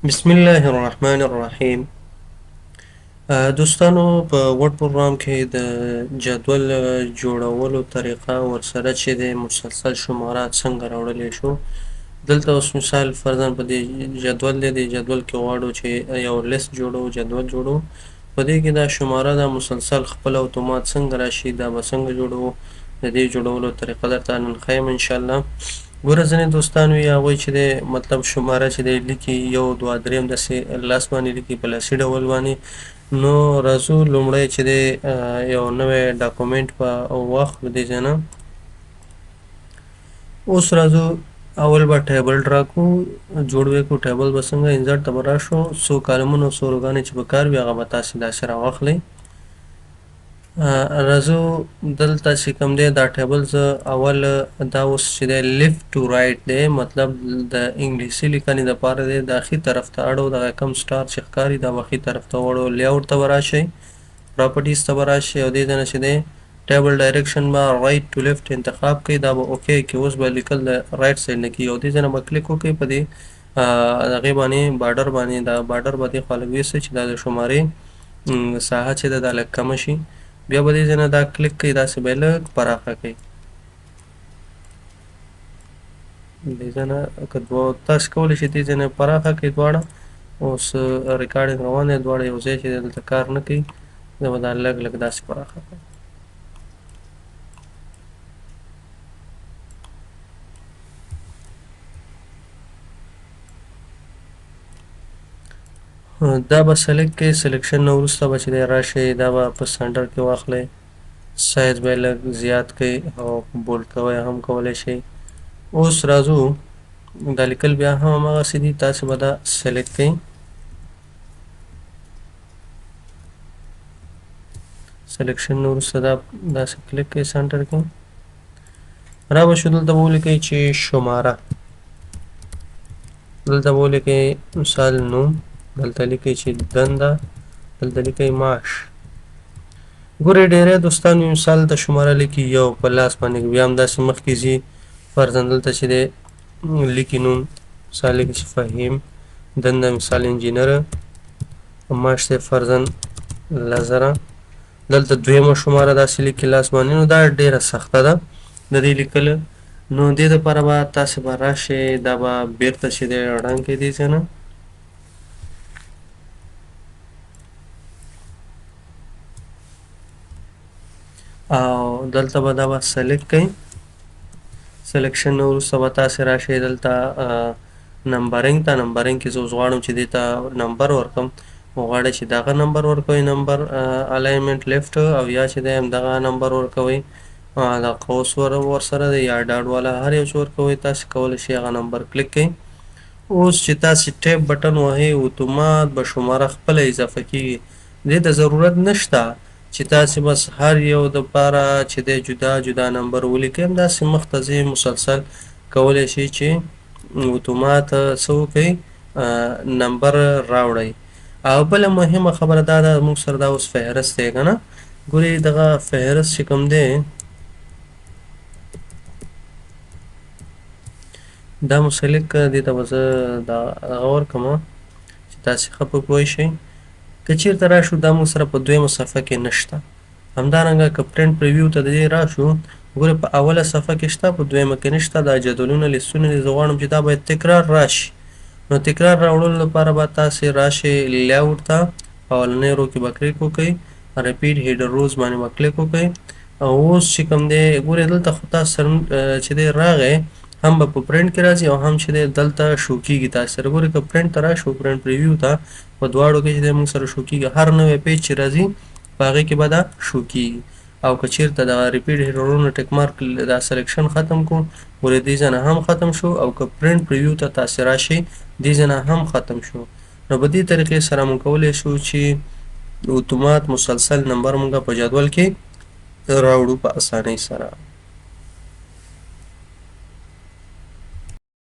بسم الله الرحمن الرحیم. دوستانو، په وړ پروګرام کې د جدول جوړولو طریقه ورسره چې د مسلسل شمارات څنګه راوړلی شو. دلته اوس مثال فرضاً په دې جدول دی، د جدول کې غواړو چې یو لیست جوړو، جدول جوړو. په دې کې دا شماره دا مسلسل خپل اتومات څنګه راشي، دا به څنګه جوړو. د دې جوړولو طریقه درته نن ښیم انشاءالله. ګوره ځینې دوستان وي هغوی چې دی مطلب شماره چې دی لیکي 1 2 3 داسې لاس باندې لیکي په لاسي ډول باندې. نو راځو لومړی چې دی یو نوی ډاکومنټ په واخلو دې ځای نه. اوس راځو اول به ټیبل ډرا کړو، جوړ به کړو ټیبل به څنګه انزرټ ته به راشو. څو کالمونه او څو روګانې چې په کار وي هغه به تاسې داسې راواخلئ. راځو دلته چې کوم دی دا ټیبل زه اول دا اوس چې دی لیفت ټو رایټ دی، مطلب د انګلیسي لیکنې دپاره دی دا ښي طرف ته اړو، دغه کوم سټار چې ښکاري دا به ښي طرف ته وړو. لیاوټ ته به راشئ، پراپرټیز ته به راشئ او دې ځای نه چې دی ټیبل ډایرکشن به رایټ ټو لیفت انتخاب کړئ، دا به اوکې کې. اوس به لیکل د رایټ سایډ نه کېږي او دې ځای نه به کلیک وکړئ په دې هغې باندې بارډر باندې. دا بارډر به دې خوا لږ ویسئ چې دا د شمارې ساحه چې ده دا لږ کمه شي. بیا به دې ځای نه دا کلیک کړئ، داسې به یې لږ پراخه کړئ. دې ځای نه که تاسې کولی شئ دې ځای نه پراخه کړئ دواړه. اوس ریکارډینګ روان دی، دواړه یو ځای چې دی دلته کار نه کوي. زه به دا لږ لږ داسې پراخه کړم. دا به سلیکټ کړئ، سلیکشن نه وروسته به چې دی راشئ دا به په سنټر کې واخلئ. سایز به یې لږ زیات کړئ او بولډ کوئ هم کولی شئ. اوس راځو دا لیکل بیا هم هماغسې دي، تاسې به دا سلیکټ کړئ. سلیکشن نه وروسته دا داسې کلیک کړئ سنټر کې. را به شو دلته به ولیکئ چې شماره، دلته به ولیکئ مثال نوم، دلته لیکئ چې دنده، دلته لیکئ معاش. ګورئ ډېری دوستان مثال د شماره لیکي یو په لاس باندې، بیا هم داسې مخکې ځي. فرضاً دلته چې دی لیکي نوم، مثال لیکي چې فهیم، دنده مثال انجینره، معاش دی فرضاً 1000. دلته دویمه شماره داسې لیکي لاس باندې. نو دا ډېره سخته ده د دې لیکل. نو دې دپاره به تاسې به راشئ، دا به بېرته چې دی ړنګ کړئ دې ځای نه. او دلته به دا به سلیکټ کړئ. سلیکشن نه وروسته به تاسې راشئ دلته نمبرینګ ته. نمبرینګ کې زه اوس غواړم چې دې ته نمبر ورکړم. غواړئ چې دغه نمبر ورکوئ، نمبر الاینمنټ لیفټ، او یا چې دی همدغه نمبر ورکوئ، دا قوس ورسره دی یا ډاډ والا، هر یو چې ورکوئ تاسې کولی شئ هغه نمبر کلیک کړئ. اوس چې تاسې ټیپ بټن وهئ اتومات به شماره خپله اضافه کېږي. دې ته ضرورت نشته چې تاسې بس هر یو دپاره چې دی جدا جدا نمبر ولیکئ. همداسې مخ ته ځئ مسلسل کولی شئ چې اتومات څه وکئ نمبر راوړئ. او بله مهمه خبره دا ده موږ سره دا اوس فهرست دی که نه. ګورئ دغه فهرست چې کوم دی دا مو سلیکټ کړه، دې ته به زه دغه ورکړم چې تاسې ښه په پوه شئ. که چېرته راشو دا موږ سره په دویمه صفحه کې نشته. همدارنګه که پرنټ پریویو ته د دې راشو، ګوره په اوله صفحه کې شته، په دویمه کې نشته. دا جدولونه لیستونه دي، زه غواړم چې دا باید تکرار راشي. نو تکرار راوړلو لپاره به تاسې راشئ لیاوټ ته، په اولنۍ رو کې به کلیک وکئ، ریپیټ هیډر روز باندې به کلیک وکئ. او اوس چې کوم دی ګورئ دلته خو تاسو سره چې دی راغی هم به په پرنټ کې راځي او هم چې دی دلته شو کېږي تاسو سره. ګورئ که پرنټ ته راشو، پرنټ پریویو ته، په دواړو کې چې دی موږ سره شو کېږي. هر نوی پیج چې راځي په هغې کې به دا شو کېږي. او که چېرته دغه ریپیټ هیډرونه ټیک مارک دا سلیکشن ختم کړو، ګورئ دې ځای نه هم ختم شو. او که پرنټ پریویو ته تاسې راشئ دې ځای نه هم ختم شو. نو په دې طریقې سره موږ کولی شو چې اتومات مسلسل نمبر موږ په جدول کې راوړو په اسانۍ سره.